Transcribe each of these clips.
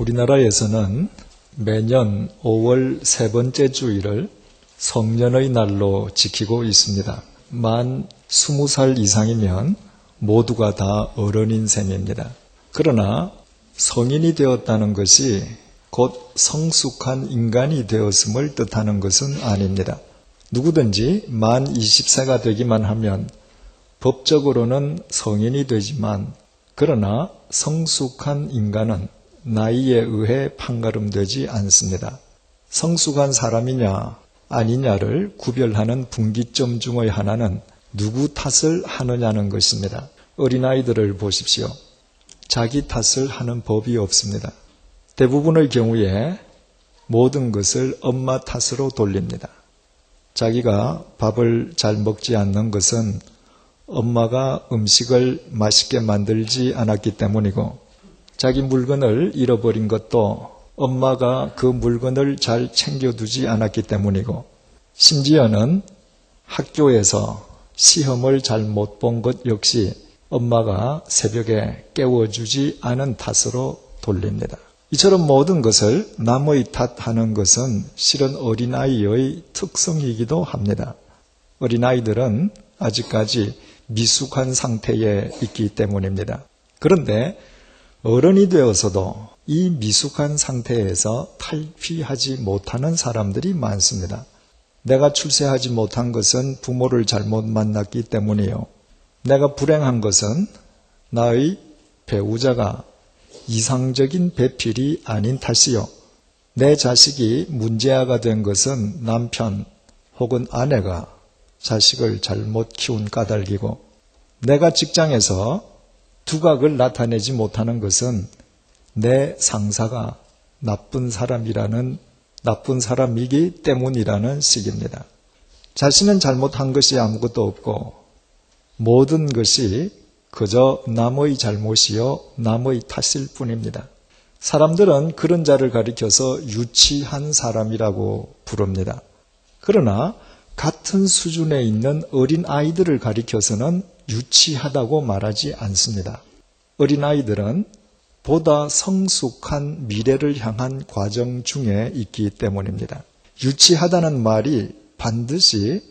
우리나라에서는 매년 5월 세 번째 주일을 성년의 날로 지키고 있습니다. 만 20살 이상이면 모두가 다 어른인 셈입니다. 그러나 성인이 되었다는 것이 곧 성숙한 인간이 되었음을 뜻하는 것은 아닙니다. 누구든지 만 20세가 되기만 하면 법적으로는 성인이 되지만 그러나 성숙한 인간은 나이에 의해 판가름되지 않습니다. 성숙한 사람이냐 아니냐를 구별하는 분기점 중의 하나는 누구 탓을 하느냐는 것입니다. 어린아이들을 보십시오. 자기 탓을 하는 법이 없습니다. 대부분의 경우에 모든 것을 엄마 탓으로 돌립니다. 자기가 밥을 잘 먹지 않는 것은 엄마가 음식을 맛있게 만들지 않았기 때문이고 자기 물건을 잃어버린 것도 엄마가 그 물건을 잘 챙겨두지 않았기 때문이고 심지어는 학교에서 시험을 잘 못 본 것 역시 엄마가 새벽에 깨워주지 않은 탓으로 돌립니다. 이처럼 모든 것을 남의 탓하는 것은 실은 어린아이의 특성이기도 합니다. 어린아이들은 아직까지 미숙한 상태에 있기 때문입니다. 그런데 어른이 되어서도 이 미숙한 상태에서 탈피하지 못하는 사람들이 많습니다. 내가 출세하지 못한 것은 부모를 잘못 만났기 때문이요. 내가 불행한 것은 나의 배우자가 이상적인 배필이 아닌 탓이요. 내 자식이 문제아가 된 것은 남편 혹은 아내가 자식을 잘못 키운 까닭이고 내가 직장에서 두각을 나타내지 못하는 것은 내 상사가 나쁜 사람이기 때문이라는 식입니다. 자신은 잘못한 것이 아무것도 없고 모든 것이 그저 남의 잘못이요 남의 탓일 뿐입니다. 사람들은 그런 자를 가리켜서 유치한 사람이라고 부릅니다. 그러나 같은 수준에 있는 어린 아이들을 가리켜서는 유치하다고 말하지 않습니다. 어린아이들은 보다 성숙한 미래를 향한 과정 중에 있기 때문입니다. 유치하다는 말이 반드시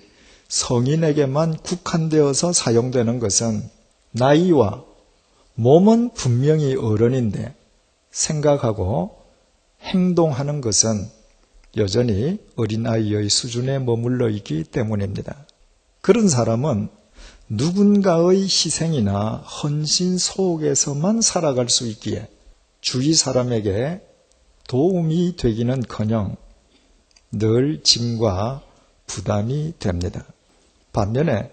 성인에게만 국한되어서 사용되는 것은 나이와 몸은 분명히 어른인데 생각하고 행동하는 것은 여전히 어린아이의 수준에 머물러 있기 때문입니다. 그런 사람은 누군가의 희생이나 헌신 속에서만 살아갈 수 있기에 주위 사람에게 도움이 되기는커녕 늘 짐과 부담이 됩니다. 반면에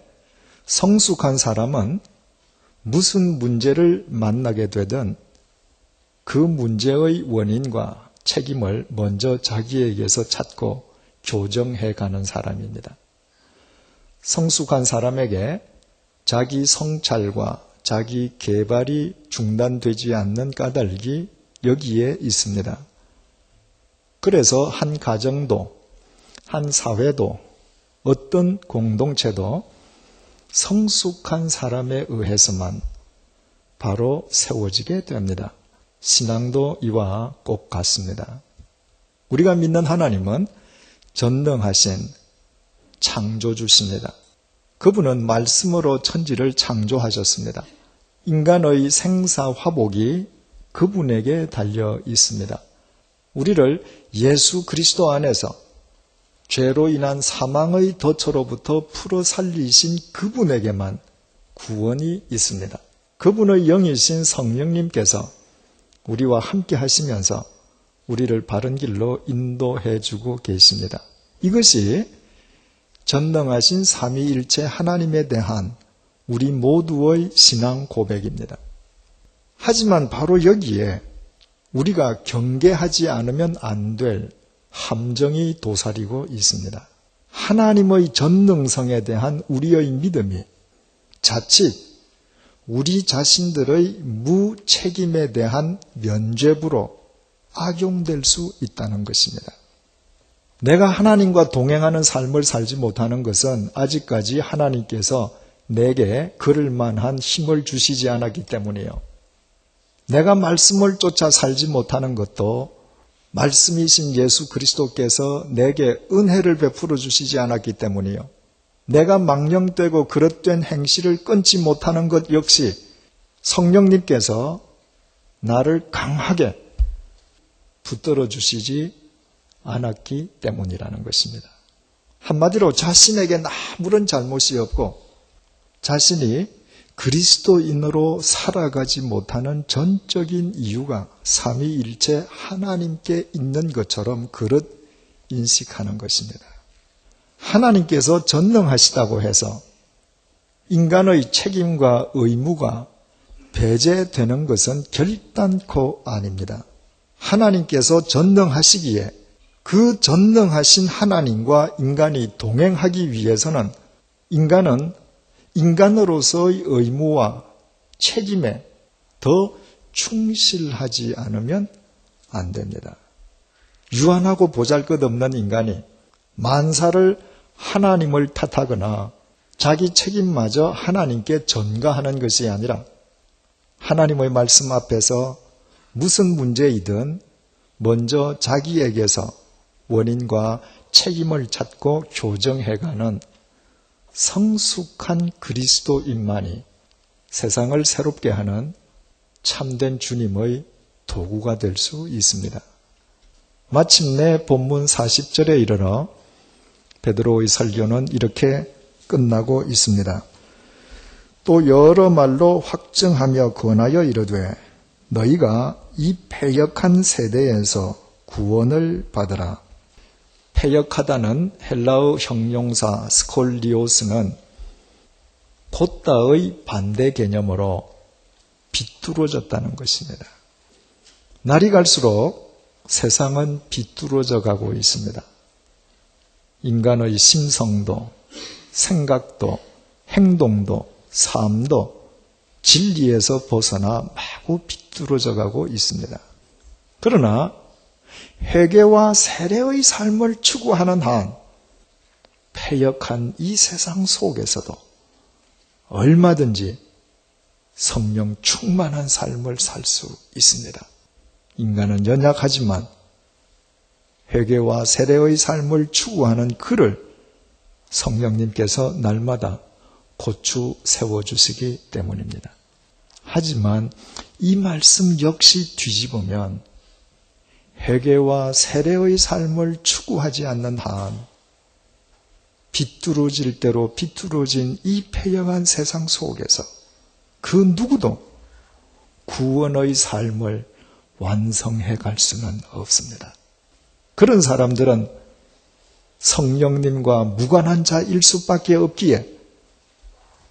성숙한 사람은 무슨 문제를 만나게 되든 그 문제의 원인과 책임을 먼저 자기에게서 찾고 교정해 가는 사람입니다. 성숙한 사람에게 자기 성찰과 자기 개발이 중단되지 않는 까닭이 여기에 있습니다. 그래서 한 가정도, 한 사회도, 어떤 공동체도 성숙한 사람에 의해서만 바로 세워지게 됩니다. 신앙도 이와 꼭 같습니다. 우리가 믿는 하나님은 전능하신 창조주십니다. 그분은 말씀으로 천지를 창조하셨습니다. 인간의 생사화복이 그분에게 달려 있습니다. 우리를 예수 그리스도 안에서 죄로 인한 사망의 덫으로부터 풀어 살리신 그분에게만 구원이 있습니다. 그분의 영이신 성령님께서 우리와 함께 하시면서 우리를 바른 길로 인도해 주고 계십니다. 이것이 전능하신 삼위일체 하나님에 대한 우리 모두의 신앙 고백입니다. 하지만 바로 여기에 우리가 경계하지 않으면 안 될 함정이 도사리고 있습니다. 하나님의 전능성에 대한 우리의 믿음이 자칫 우리 자신들의 무책임에 대한 면죄부로 악용될 수 있다는 것입니다. 내가 하나님과 동행하는 삶을 살지 못하는 것은 아직까지 하나님께서 내게 그럴 만한 힘을 주시지 않았기 때문이에요. 내가 말씀을 쫓아 살지 못하는 것도 말씀이신 예수 그리스도께서 내게 은혜를 베풀어 주시지 않았기 때문이요. 내가 망령되고 그릇된 행실을 끊지 못하는 것 역시 성령님께서 나를 강하게 붙들어 주시지 않았기 때문이라는 것입니다. 한마디로 자신에게 아무런 잘못이 없고 자신이 그리스도인으로 살아가지 못하는 전적인 이유가 삼위일체 하나님께 있는 것처럼 그릇 인식하는 것입니다. 하나님께서 전능하시다고 해서 인간의 책임과 의무가 배제되는 것은 결단코 아닙니다. 하나님께서 전능하시기에 그 전능하신 하나님과 인간이 동행하기 위해서는 인간은 인간으로서의 의무와 책임에 더 충실하지 않으면 안 됩니다. 유한하고 보잘것없는 인간이 만사를 하나님을 탓하거나 자기 책임마저 하나님께 전가하는 것이 아니라 하나님의 말씀 앞에서 무슨 문제이든 먼저 자기에게서 원인과 책임을 찾고 교정해가는 성숙한 그리스도인만이 세상을 새롭게 하는 참된 주님의 도구가 될 수 있습니다. 마침내 본문 40절에 이르러 베드로의 설교는 이렇게 끝나고 있습니다. 또 여러 말로 확증하며 권하여 이르되 너희가 이 패역한 세대에서 구원을 받으라. 패역하다는 헬라어 형용사 스콜리오스는 곧다의 반대 개념으로 비뚤어졌다는 것입니다. 날이 갈수록 세상은 비뚤어져 가고 있습니다. 인간의 심성도, 생각도, 행동도, 삶도 진리에서 벗어나 마구 비뚤어져 가고 있습니다. 그러나 회개와 세례의 삶을 추구하는 한 패역한 이 세상 속에서도 얼마든지 성령 충만한 삶을 살 수 있습니다. 인간은 연약하지만 회개와 세례의 삶을 추구하는 그를 성령님께서 날마다 고추 세워주시기 때문입니다. 하지만 이 말씀 역시 뒤집으면 회개와 세례의 삶을 추구하지 않는 한 비뚤어질 대로 비뚤어진 이 패역한 세상 속에서 그 누구도 구원의 삶을 완성해 갈 수는 없습니다. 그런 사람들은 성령님과 무관한 자일 수밖에 없기에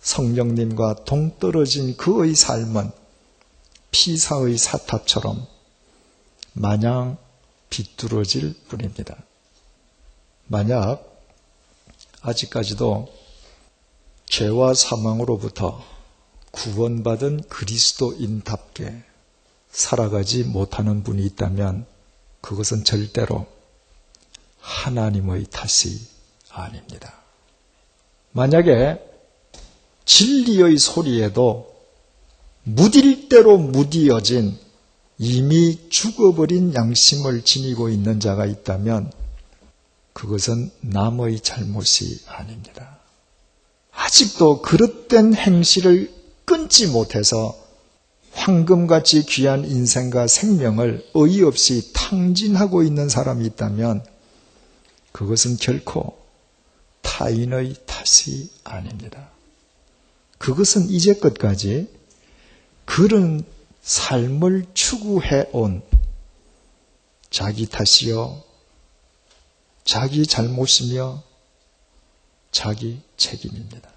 성령님과 동떨어진 그의 삶은 피사의 사탑처럼 마냥 비뚤어질 뿐입니다. 만약 아직까지도 죄와 사망으로부터 구원받은 그리스도인답게 살아가지 못하는 분이 있다면 그것은 절대로 하나님의 탓이 아닙니다. 만약에 진리의 소리에도 무딜 대로 무디어진 이미 죽어버린 양심을 지니고 있는 자가 있다면 그것은 남의 잘못이 아닙니다. 아직도 그릇된 행실을 끊지 못해서 황금같이 귀한 인생과 생명을 어이없이 탕진하고 있는 사람이 있다면 그것은 결코 타인의 탓이 아닙니다. 그것은 이제껏까지 그런 삶을 추구해온 자기 탓이요, 자기 잘못이며 자기 책임입니다.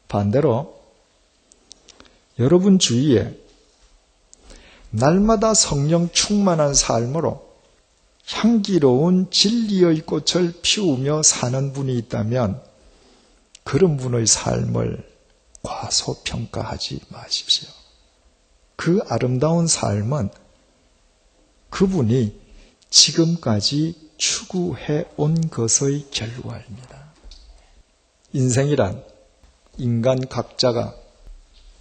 반대로 여러분 주위에 날마다 성령 충만한 삶으로 향기로운 진리의 꽃을 피우며 사는 분이 있다면 그런 분의 삶을 과소평가하지 마십시오. 그 아름다운 삶은 그분이 지금까지 추구해온 것의 결과입니다. 인생이란 인간 각자가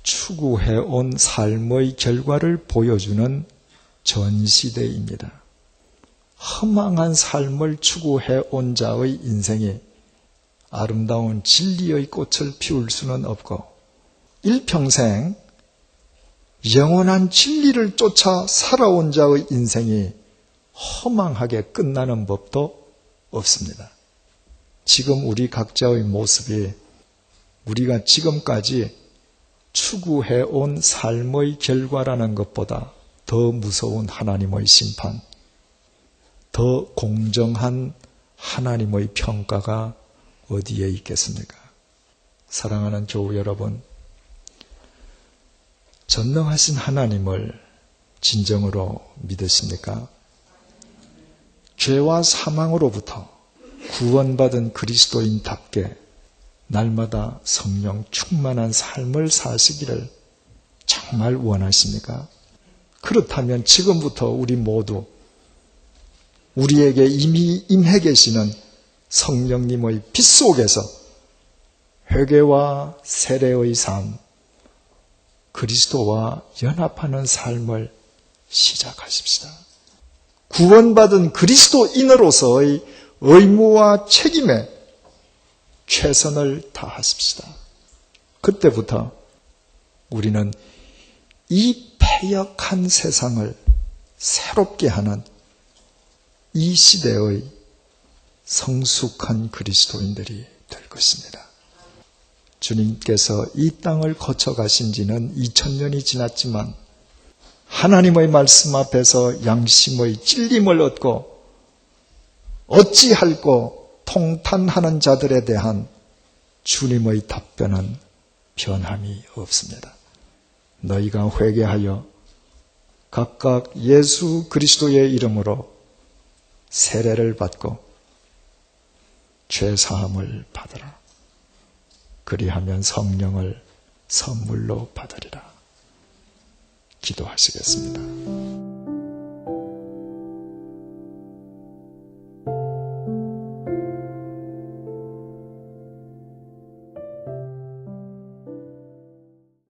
추구해온 삶의 결과를 보여주는 전시대입니다. 허망한 삶을 추구해온 자의 인생이 아름다운 진리의 꽃을 피울 수는 없고 일평생 영원한 진리를 쫓아 살아온 자의 인생이 허망하게 끝나는 법도 없습니다. 지금 우리 각자의 모습이 우리가 지금까지 추구해온 삶의 결과라는 것보다 더 무서운 하나님의 심판, 더 공정한 하나님의 평가가 어디에 있겠습니까? 사랑하는 교우 여러분, 전능하신 하나님을 진정으로 믿으십니까? 죄와 사망으로부터 구원받은 그리스도인답게 날마다 성령 충만한 삶을 사시기를 정말 원하십니까? 그렇다면 지금부터 우리 모두 우리에게 이미 임해 계시는 성령님의 빛 속에서 회개와 세례의 삶, 그리스도와 연합하는 삶을 시작하십시다. 구원받은 그리스도인으로서의 의무와 책임에 최선을 다하십시다. 그때부터 우리는 이 패역한 세상을 새롭게 하는 이 시대의 성숙한 그리스도인들이 될 것입니다. 주님께서 이 땅을 거쳐가신 지는 2000년이 지났지만 하나님의 말씀 앞에서 양심의 찔림을 얻고 어찌할꼬 통탄하는 자들에 대한 주님의 답변은 변함이 없습니다. 너희가 회개하여 각각 예수 그리스도의 이름으로 세례를 받고 죄 사함을 받으라. 그리하면 성령을 선물로 받으리라. 기도하시겠습니다.